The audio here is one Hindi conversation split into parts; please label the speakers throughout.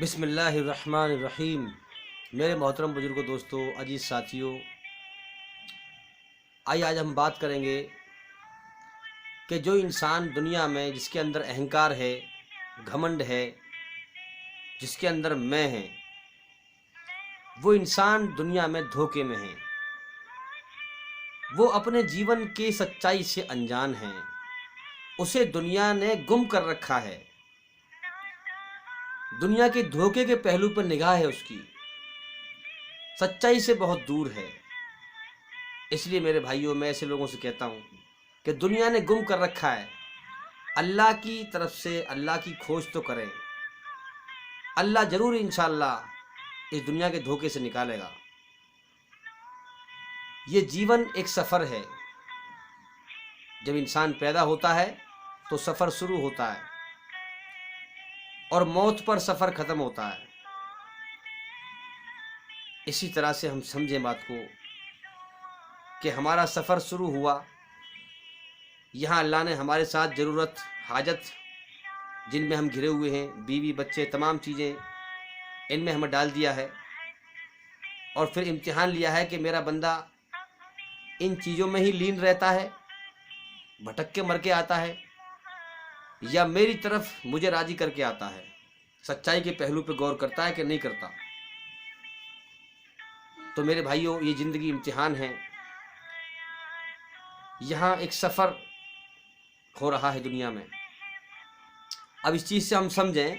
Speaker 1: बिस्मिल्लाहिर्रहमानिर्रहीम। मेरे मोहतरम बुजुर्गों, दोस्तों, अजीज़ साथियों, आइए आज हम बात करेंगे कि जो इंसान दुनिया में जिसके अंदर अहंकार है, घमंड है, जिसके अंदर मैं है, वो इंसान दुनिया में धोखे में है। वो अपने जीवन की सच्चाई से अनजान है। उसे दुनिया ने गुम कर रखा है। दुनिया के धोखे के पहलू पर निगाह है उसकी, सच्चाई से बहुत दूर है। इसलिए मेरे भाइयों, मैं ऐसे लोगों से कहता हूँ कि दुनिया ने गुम कर रखा है। अल्लाह की तरफ से अल्लाह की खोज तो करें। अल्लाह ज़रूर इंशाअल्लाह इस दुनिया के धोखे से निकालेगा। ये जीवन एक सफ़र है। जब इंसान पैदा होता है तो सफ़र शुरू होता है और मौत पर सफ़र ख़त्म होता है। इसी तरह से हम समझें बात को कि हमारा सफ़र शुरू हुआ। यहाँ अल्लाह ने हमारे साथ ज़रूरत, हाजत जिनमें हम घिरे हुए हैं, बीवी बच्चे, तमाम चीज़ें, इनमें हमें डाल दिया है और फिर इम्तिहान लिया है कि मेरा बंदा इन चीज़ों में ही लीन रहता है, भटक के मर के आता है, या मेरी तरफ मुझे राज़ी करके आता है, सच्चाई के पहलू पे गौर करता है कि नहीं करता। तो मेरे भाइयों, ये ज़िंदगी इम्तिहान है। यहाँ एक सफ़र हो रहा है दुनिया में। अब इस चीज़ से हम समझें,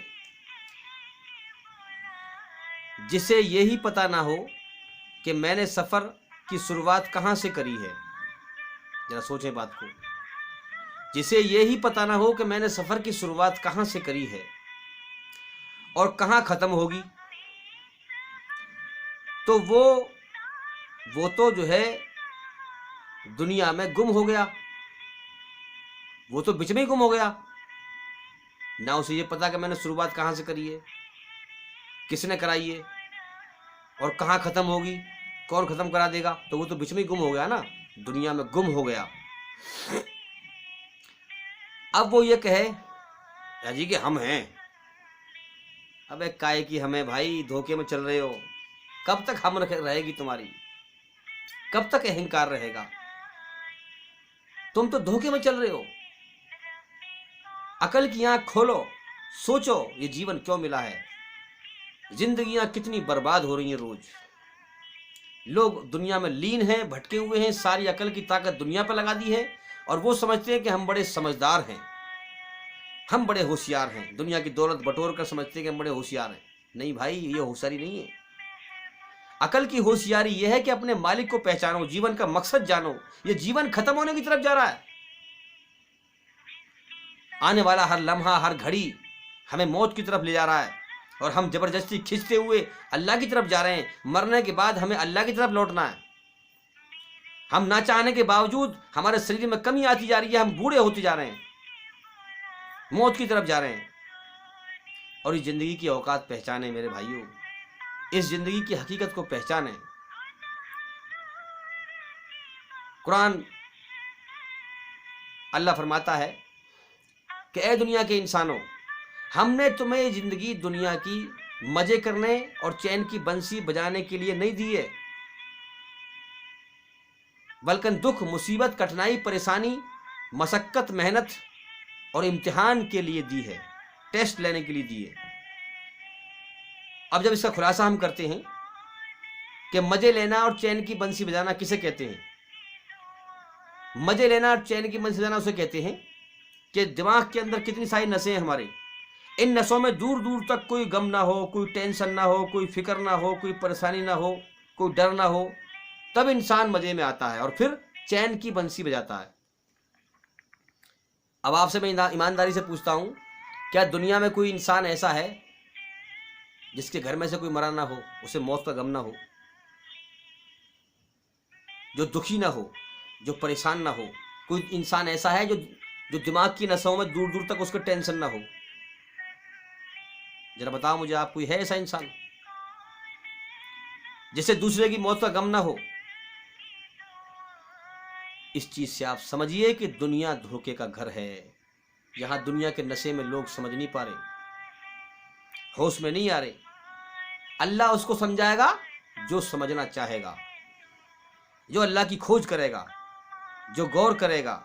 Speaker 1: जिसे यही पता ना हो कि मैंने सफ़र की शुरुआत कहाँ से करी है, ज़रा सोचें बात को। जिसे यही पता ना हो कि मैंने सफ़र की शुरुआत कहाँ से करी है और कहाँ ख़त्म होगी, तो वो तो जो है दुनिया में गुम हो गया। वो तो बीच में ही गुम हो गया। ना उसे ये पता कि मैंने शुरुआत कहाँ से करी है, किसने कराई है और कहाँ ख़त्म होगी, कौन ख़त्म करा देगा। तो वो तो बीच में ही गुम हो गया ना, दुनिया में गुम हो गया। अब वो ये कहे जी कि हम हैं। अबे काहे की हमें भाई, धोखे में चल रहे हो। कब तक हम रहेगी तुम्हारी, कब तक अहंकार रहेगा। तुम तो धोखे में चल रहे हो। अकल की आंख खोलो, सोचो ये जीवन क्यों मिला है। जिंदगियां कितनी बर्बाद हो रही हैं रोज। लोग दुनिया में लीन हैं, भटके हुए हैं, सारी अकल की ताकत दुनिया पर लगा दी है और वो समझते हैं कि हम बड़े समझदार हैं, हम बड़े होशियार हैं। दुनिया की दौलत बटोर कर समझते हैं कि हम बड़े होशियार हैं। नहीं भाई, ये होशियारी नहीं है। अकल की होशियारी यह है कि अपने मालिक को पहचानो, जीवन का मकसद जानो। ये जीवन खत्म होने की तरफ जा रहा है। आने वाला हर लम्हा, हर घड़ी हमें मौत की तरफ ले जा रहा है और हम जबरदस्ती खींचते हुए अल्लाह की तरफ जा रहे हैं। मरने के बाद हमें अल्लाह की तरफ लौटना है। हम ना चाहने के बावजूद हमारे शरीर में कमी आती जा रही है, हम बूढ़े होते जा रहे हैं, मौत की तरफ जा रहे हैं। और इस जिंदगी की औकात पहचाने मेरे भाइयों, इस जिंदगी की हकीकत को पहचाने। कुरान अल्लाह फरमाता है कि ए दुनिया के इंसानों, हमने तुम्हें जिंदगी दुनिया की मजे करने और चैन की बंसी बजाने के लिए नहीं दी है, बल्कि दुख, मुसीबत, कठिनाई, परेशानी, मशक्कत, मेहनत और इम्तिहान के लिए दी है, टेस्ट लेने के लिए दी है। अब जब इसका खुलासा हम करते हैं कि मजे लेना और चैन की बंसी बजाना किसे कहते हैं, मजे लेना और चैन की बंसी बजाना उसे कहते हैं कि दिमाग के अंदर कितनी सारी नसें हैं हमारे। इन नसों में दूर दूर तक कोई गम ना हो, कोई टेंशन ना हो, कोई फिक्र ना हो, कोई परेशानी ना हो, कोई डर ना हो, तब इंसान मजे में आता है और फिर चैन की बंसी बजाता है। अब आपसे मैं ईमानदारी से पूछता हूं, क्या दुनिया में कोई इंसान ऐसा है जिसके घर में से कोई मरा ना हो, उसे मौत का गम ना हो, जो दुखी ना हो, जो परेशान ना हो? कोई इंसान ऐसा है जो दिमाग की नसों में दूर दूर तक उसको टेंशन ना हो? जरा बताओ मुझे, आप कोई है ऐसा इंसान जिसे दूसरे की मौत का गम ना हो? इस चीज से आप समझिए कि दुनिया धोखे का घर है। यहां दुनिया के नशे में लोग समझ नहीं पा रहे। होश में नहीं आ रहे। अल्लाह उसको समझाएगा जो समझना चाहेगा, जो अल्लाह की खोज करेगा, जो गौर करेगा।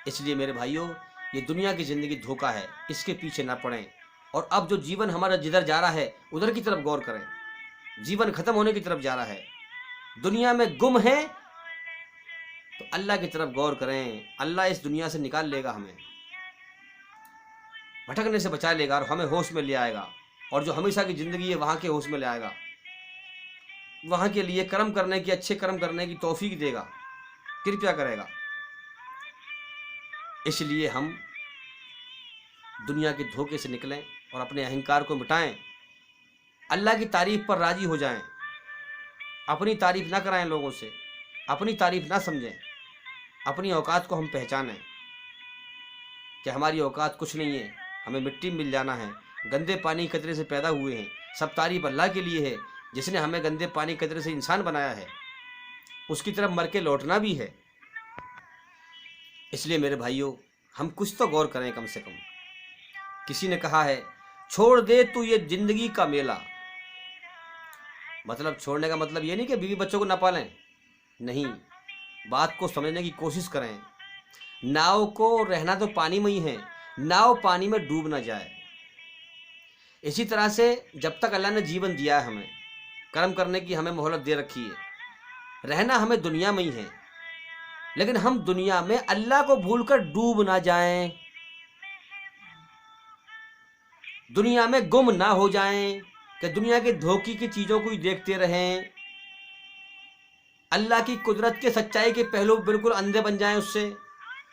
Speaker 1: इसलिए मेरे भाइयों, ये दुनिया की ज़िंदगी धोखा है, इसके पीछे ना पड़ें। और अब जो जीवन हमारा जिधर जा रहा है उधर की तरफ गौर करें। जीवन खत्म होने की तरफ जा रहा है, दुनिया में गुम है, तो अल्लाह की तरफ गौर करें। अल्लाह इस दुनिया से निकाल लेगा, हमें भटकने से बचा लेगा और हमें होश में ले आएगा। और जो हमेशा की ज़िंदगी है वहाँ के होश में ले आएगा, वहाँ के लिए कर्म करने की, अच्छे कर्म करने की तौफीक देगा, कृपया करेगा। इसलिए हम दुनिया के धोखे से निकलें और अपने अहंकार को मिटाएं। अल्लाह की तारीफ पर राजी हो जाएं, अपनी तारीफ ना कराएं लोगों से, अपनी तारीफ ना समझें। अपनी औकात को हम पहचानें कि हमारी औकात कुछ नहीं है, हमें मिट्टी में मिल जाना है, गंदे पानी कचरे से पैदा हुए हैं। सब तारीफ अल्लाह के लिए है जिसने हमें गंदे पानी कचरे से इंसान बनाया है, उसकी तरफ मर के लौटना भी है। इसलिए मेरे भाइयों, हम कुछ तो गौर करें कम से कम। किसी ने कहा है, छोड़ दे तू ये जिंदगी का मेला। मतलब छोड़ने का मतलब ये नहीं कि बीवी बच्चों को ना पालें, नहीं, बात को समझने की कोशिश करें। नाव को रहना तो पानी में ही है, नाव पानी में डूब ना जाए। इसी तरह से जब तक अल्लाह ने जीवन दिया है, हमें कर्म करने की हमें मोहलत दे रखी है, रहना हमें दुनिया में ही है, लेकिन हम दुनिया में अल्लाह को भूलकर डूब ना जाएं, दुनिया में गुम ना हो जाएं कि दुनिया के धोखे की चीज़ों को ही देखते रहें। अल्लाह की कुदरत के सच्चाई के पहलू बिल्कुल अंधे बन जाएं उससे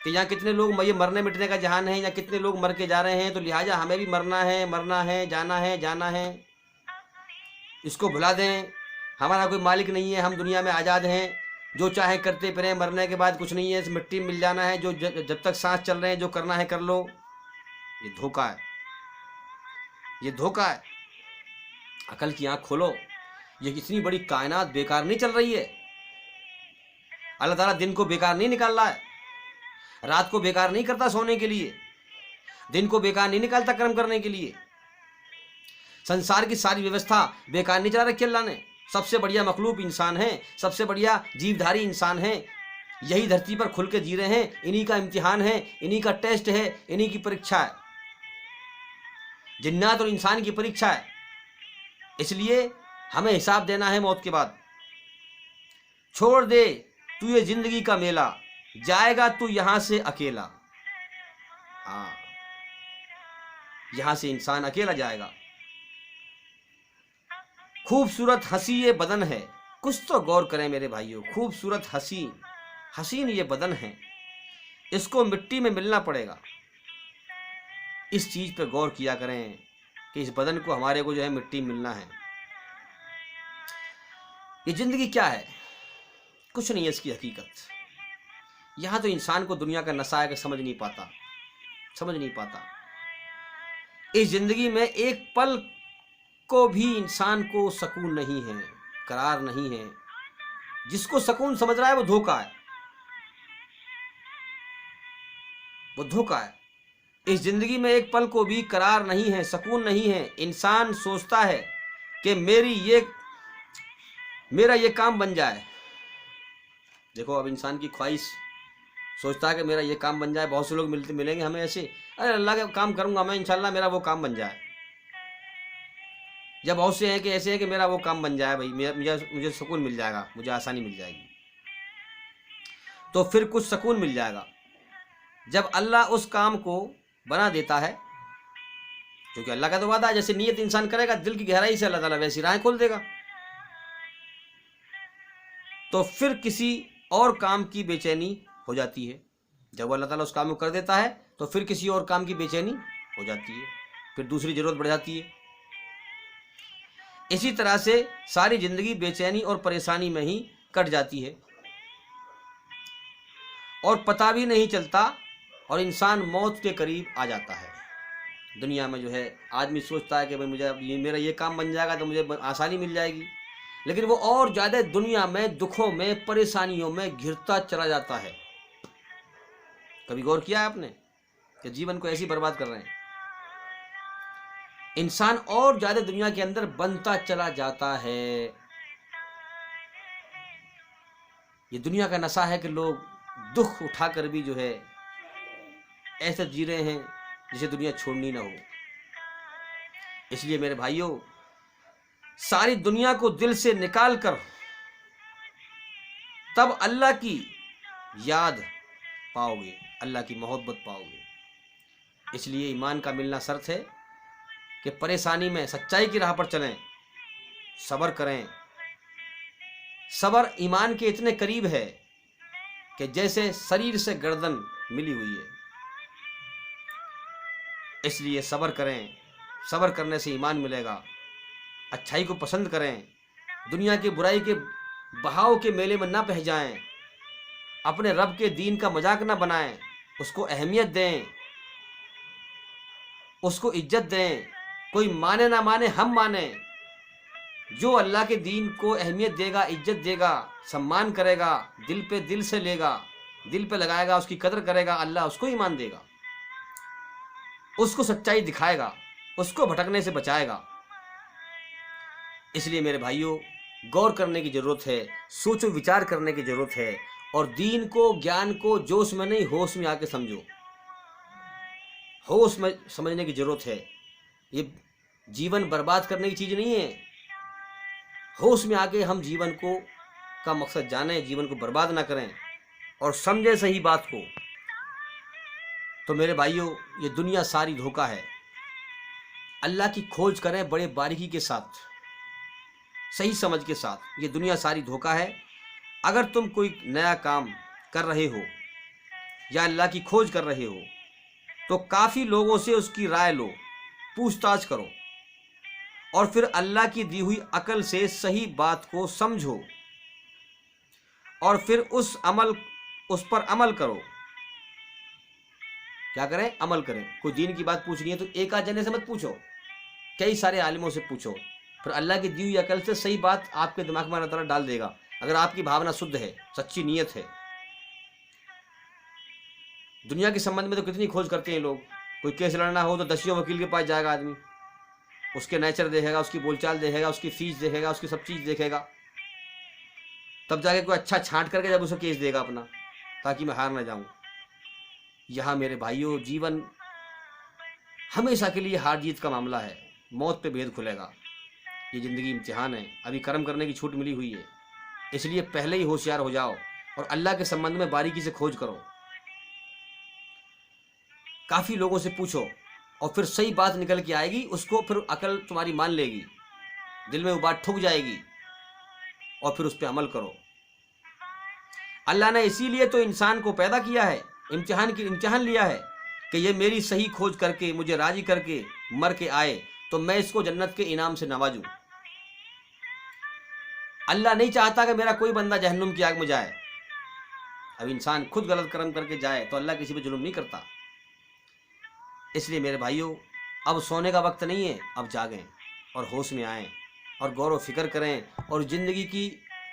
Speaker 1: कि यहाँ कितने लोग, ये मरने मिटने का जहान है, या कितने लोग मर के जा रहे हैं, तो लिहाजा हमें भी मरना है, जाना है। इसको भुला दें। हमारा कोई मालिक नहीं है, हम दुनिया में आज़ाद हैं, जो चाहे करते फिरें, मरने के बाद कुछ नहीं है, इस मिट्टी में मिल जाना है, जो जब तक सांस चल रहे हैं जो करना है कर लो। ये धोखा है, ये धोखा है। अकल की आँख खोलो। ये इतनी बड़ी कायनात बेकार नहीं चल रही है। अल्लाह ताला दिन को बेकार नहीं निकाल रहा है, रात को बेकार नहीं करता सोने के लिए, दिन को बेकार नहीं निकालता कर्म करने के लिए। संसार की सारी व्यवस्था बेकार नहीं चला रखी अल्लाह ने। सबसे बढ़िया मखलूक इंसान है, सबसे बढ़िया जीवधारी इंसान है। यही धरती पर खुल के जी रहे हैं, इन्हीं का इम्तिहान है, इन्हीं का टेस्ट है, इन्हीं की परीक्षा है। जिन्नात और इंसान की परीक्षा है। इसलिए हमें हिसाब देना है मौत के बाद। छोड़ दे तू ये जिंदगी का मेला, जाएगा तू यहां से अकेला। हाँ, यहां से इंसान अकेला जाएगा। खूबसूरत हंसी ये बदन है, कुछ तो गौर करें मेरे भाइयों। खूबसूरत हसीन ये बदन है, इसको मिट्टी में मिलना पड़ेगा। इस चीज पे गौर किया करें कि इस बदन को, हमारे को जो है मिट्टी मिलना है। ये जिंदगी क्या है? कुछ नहीं है इसकी हकीकत। यहाँ तो इंसान को दुनिया का नशा है कि समझ नहीं पाता। इस जिंदगी में एक पल को भी इंसान को सुकून नहीं है, करार नहीं है। जिसको सुकून समझ रहा है वो धोखा है, वो धोखा है। इस जिंदगी में एक पल को भी करार नहीं है, सुकून नहीं है। इंसान सोचता है कि मेरा ये काम बन जाए। देखो, अब इंसान की ख्वाहिश सोचता है कि मेरा ये काम बन जाए। बहुत से लोग मिलेंगे हमें ऐसे, अरे अल्लाह का काम करूंगा मैं, इंशाल्लाह मेरा वो काम बन जाए। जब बहुत से हैं कि ऐसे हैं कि मेरा वो काम बन जाए भाई, मुझे सुकून मिल जाएगा, मुझे आसानी मिल जाएगी। तो फिर कुछ सुकून मिल जाएगा जब अल्लाह उस काम को बना देता है, क्योंकि अल्लाह का तो वादा है, जैसे नीयत इंसान करेगा दिल की गहराई से, अल्लाह ताला वैसी राहें खोल देगा। तो फिर किसी और काम की बेचैनी हो जाती है। जब अल्लाह ताला उस काम को कर देता है तो फिर किसी और काम की बेचैनी हो जाती है, फिर दूसरी जरूरत बढ़ जाती है। इसी तरह से सारी जिंदगी बेचैनी और परेशानी में ही कट जाती है और पता भी नहीं चलता, और इंसान मौत के करीब आ जाता है। दुनिया में जो है आदमी सोचता है कि भाई मेरा ये काम बन जाएगा तो मुझे आसानी मिल जाएगी, लेकिन वो और ज़्यादा दुनिया में दुखों में परेशानियों में घिरता चला जाता है। कभी गौर किया है आपने कि जीवन को ऐसे ही बर्बाद कर रहे हैं? इंसान और ज़्यादा दुनिया के अंदर बनता चला जाता है। ये दुनिया का नशा है कि लोग दुख उठाकर भी जो है ऐसे जी रहे हैं जिसे दुनिया छोड़नी ना हो। इसलिए मेरे भाइयों, सारी दुनिया को दिल से निकाल कर तब अल्लाह की याद पाओगे, अल्लाह की मोहब्बत पाओगे। इसलिए ईमान का मिलना शर्त है कि परेशानी में सच्चाई की राह पर चलें, सब्र करें। सब्र ईमान के इतने करीब है कि जैसे शरीर से गर्दन मिली हुई है। इसलिए सब्र करें, सब्र करने से ईमान मिलेगा। अच्छाई को पसंद करें, दुनिया की बुराई के बहाव के मेले में ना बह जाएं, अपने रब के दीन का मजाक ना बनाएं, उसको अहमियत दें, उसको इज्जत दें। कोई माने ना माने, हम माने। जो अल्लाह के दीन को अहमियत देगा, इज्जत देगा, सम्मान करेगा, दिल पे दिल से लेगा, दिल पे लगाएगा, उसकी कदर करेगा, अल्लाह उसको ईमान देगा, उसको सच्चाई दिखाएगा, उसको भटकने से बचाएगा। इसलिए मेरे भाइयों, गौर करने की ज़रूरत है, सोचो विचार करने की ज़रूरत है, और दीन को, ज्ञान को जोश में नहीं, होश में आके समझो। होश में समझने की ज़रूरत है। ये जीवन बर्बाद करने की चीज़ नहीं है। होश में आके हम जीवन को का मकसद जाने, जीवन को बर्बाद ना करें और समझें सही बात को। तो मेरे भाइयों, ये दुनिया सारी धोखा है। अल्लाह की खोज करें बड़े बारीकी के साथ, सही समझ के साथ। ये दुनिया सारी धोखा है। अगर तुम कोई नया काम कर रहे हो या अल्लाह की खोज कर रहे हो तो काफ़ी लोगों से उसकी राय लो, पूछताछ करो, और फिर अल्लाह की दी हुई अकल से सही बात को समझो, और फिर उस पर अमल करो। क्या करें? अमल करें। कोई दीन की बात पूछनी है तो एक आध जने से मत पूछो, कई सारे आलिमों से पूछो। फिर अल्लाह की दी हुई अकल से सही बात आपके दिमाग में अल्लाह ताला डाल देगा, अगर आपकी भावना शुद्ध है, सच्ची नीयत है। दुनिया के संबंध में तो कितनी खोज करते हैं लोग। कोई केस लड़ना हो तो 10 वकील के पास जाएगा आदमी, उसके नेचर देखेगा, उसकी बोलचाल देखेगा, उसकी फीस देखेगा, उसकी सब चीज़ देखेगा, तब जाके कोई अच्छा छांट करके जब उसे केस देगा अपना, ताकि मैं हार ना जाऊं। यहाँ मेरे भाइयों, जीवन हमेशा के लिए हार जीत का मामला है। मौत पे भेद खुलेगा। ये ज़िंदगी इम्तिहान है, अभी कर्म करने की छूट मिली हुई है। इसलिए पहले ही होशियार हो जाओ और अल्लाह के संबंध में बारीकी से खोज करो। काफ़ी लोगों से पूछो और फिर सही बात निकल के आएगी, उसको फिर अकल तुम्हारी मान लेगी, दिल में वो बात ठुक जाएगी, और फिर उस पर अमल करो। अल्लाह ने इसीलिए तो इंसान को पैदा किया है, इम्तिहान लिया है कि ये मेरी सही खोज करके, मुझे राजी करके मर के आए तो मैं इसको जन्नत के इनाम से नवाजूं। अल्लाह नहीं चाहता कि मेरा कोई बंदा जहन्नुम की आग में जाए। अब इंसान खुद गलत कर्म करके जाए तो अल्लाह किसी पे जुल्म नहीं करता। इसलिए मेरे भाइयों, अब सोने का वक्त नहीं है, अब जागें और होश में आएं और गौर व फिक्र करें और ज़िंदगी की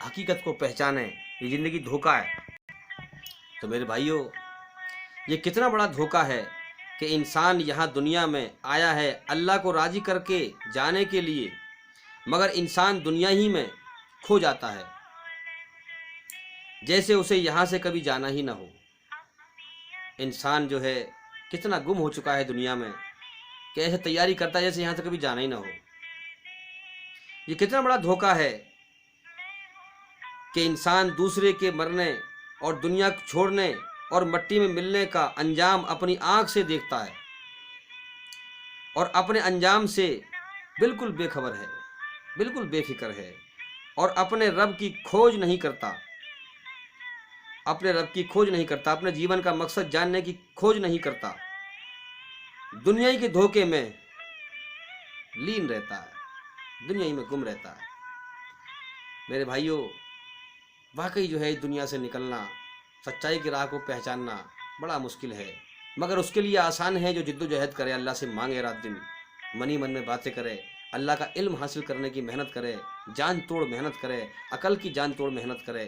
Speaker 1: हकीकत को पहचानें। ये ज़िंदगी धोखा है। तो मेरे भाइयों, ये कितना बड़ा धोखा है कि इंसान यहाँ दुनिया में आया है अल्लाह को राज़ी करके जाने के लिए, मगर इंसान दुनिया ही में खो जाता है, जैसे उसे यहाँ से कभी जाना ही ना हो। इंसान जो है कितना गुम हो चुका है दुनिया में कि ऐसे तैयारी करता है जैसे यहाँ से कभी जाना ही ना हो। ये कितना बड़ा धोखा है कि इंसान दूसरे के मरने और दुनिया को छोड़ने और मिट्टी में मिलने का अंजाम अपनी आँख से देखता है और अपने अंजाम से बिल्कुल बेखबर है, बिल्कुल बेफिक्र है, और अपने रब की खोज नहीं करता, अपने रब की खोज नहीं करता, अपने जीवन का मकसद जानने की खोज नहीं करता, दुनिया के धोखे में लीन रहता है, दुनिया में गुम रहता है। मेरे भाइयों, वाकई जो है दुनिया से निकलना, सच्चाई की राह को पहचानना बड़ा मुश्किल है, मगर उसके लिए आसान है जो जिद्दोजहद करे, अल्लाह से मांगे, रात दिन मन ही मन में बातें करे, अल्लाह का इल्म हासिल करने की मेहनत करे, जान तोड़ मेहनत करे, अकल की जान तोड़ मेहनत करे,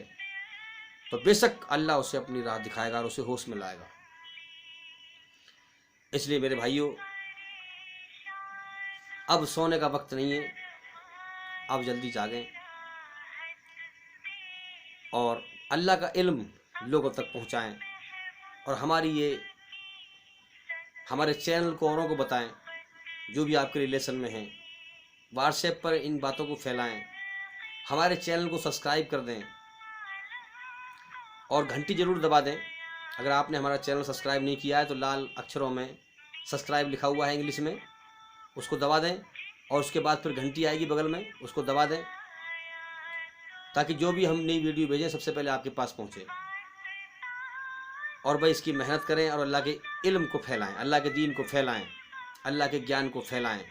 Speaker 1: तो बेशक अल्लाह उसे अपनी राह दिखाएगा और उसे होश में लाएगा। इसलिए मेरे भाइयों, अब सोने का वक्त नहीं है, अब जल्दी जागें और अल्लाह का इल्म लोगों तक पहुंचाएं और हमारे चैनल को औरों को बताएं, जो भी आपके रिलेशन में हैं। व्हाट्सएप पर इन बातों को फैलाएं, हमारे चैनल को सब्सक्राइब कर दें और घंटी ज़रूर दबा दें। अगर आपने हमारा चैनल सब्सक्राइब नहीं किया है तो लाल अक्षरों में सब्सक्राइब लिखा हुआ है इंग्लिश में, उसको दबा दें और उसके बाद फिर घंटी आएगी बगल में, उसको दबा दें, ताकि जो भी हम नई वीडियो भेजें सबसे पहले आपके पास पहुंचे। और भाई इसकी मेहनत करें और अल्लाह के इल्म को फैलाएं, अल्लाह के दीन को फैलाएं, अल्लाह के ज्ञान को फैलाएं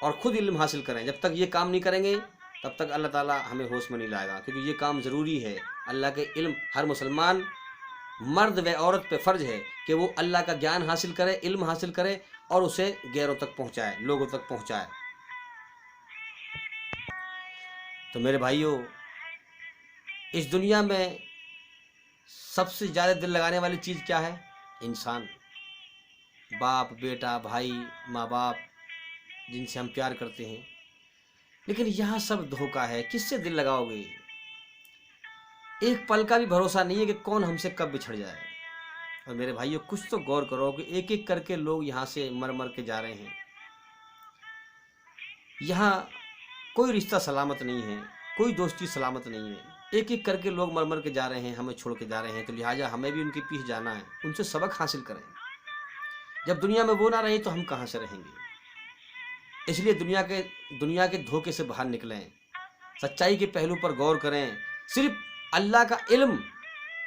Speaker 1: और ख़ुद इल्म हासिल करें। जब तक ये काम नहीं करेंगे तब तक अल्लाह ताला हमें होश में नहीं लाएगा, क्योंकि ये काम ज़रूरी है। अल्लाह के इल्म हर मुसलमान मर्द व औरत पे फ़र्ज है कि वो अल्लाह का ज्ञान हासिल करे, इल्म हासिल करे और उसे गैरों तक पहुँचाए, लोगों तक पहुँचाए। तो मेरे भाइयों, इस दुनिया में सबसे ज़्यादा दिल लगाने वाली चीज़ क्या है? इंसान, बाप, बेटा, भाई, माँ बाप, जिनसे हम प्यार करते हैं। लेकिन यहाँ सब धोखा है, किससे दिल लगाओगे? एक पल का भी भरोसा नहीं है कि कौन हमसे कब बिछड़ जाए। और मेरे भाइयों, कुछ तो गौर करो कि एक एक करके लोग यहाँ से मर मर के जा रहे हैं। यहाँ कोई रिश्ता सलामत नहीं है, कोई दोस्ती सलामत नहीं है। एक एक करके लोग मर मर के जा रहे हैं, हमें छोड़ के जा रहे हैं। तो लिहाजा हमें भी उनके पीछे जाना है, उनसे सबक हासिल करें। जब दुनिया में वो ना रहे तो हम कहाँ से रहेंगे? इसलिए दुनिया के धोखे से बाहर निकलें, सच्चाई के पहलू पर गौर करें। सिर्फ अल्लाह का इल्म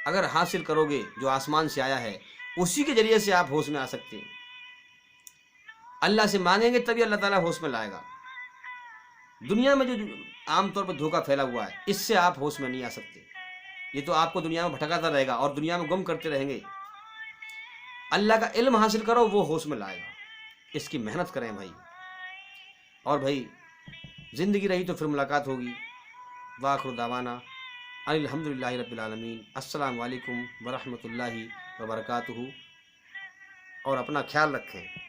Speaker 1: अगर हासिल करोगे जो आसमान से आया है, उसी के जरिए से आप होश में आ सकते हैं। अल्लाह से मांगेंगे तभी अल्लाह ताला होश में लाएगा। दुनिया में जो आमतौर पर धोखा फैला हुआ है, इससे आप होश में नहीं आ सकते। ये तो आपको दुनिया में भटकाता रहेगा और दुनिया में गुम करते रहेंगे। अल्लाह का इल्म हासिल करो, वो होश में लाएगा। इसकी मेहनत करें भाई। और भाई, ज़िंदगी रही तो फिर मुलाकात होगी। वाखिर दावाना अल्हम्दुलिल्लाहि रब्बिल आलमीन। अस्सलामु अलैकुम वरहमतुल्लाहि वबरकातुहू। और अपना ख्याल रखें।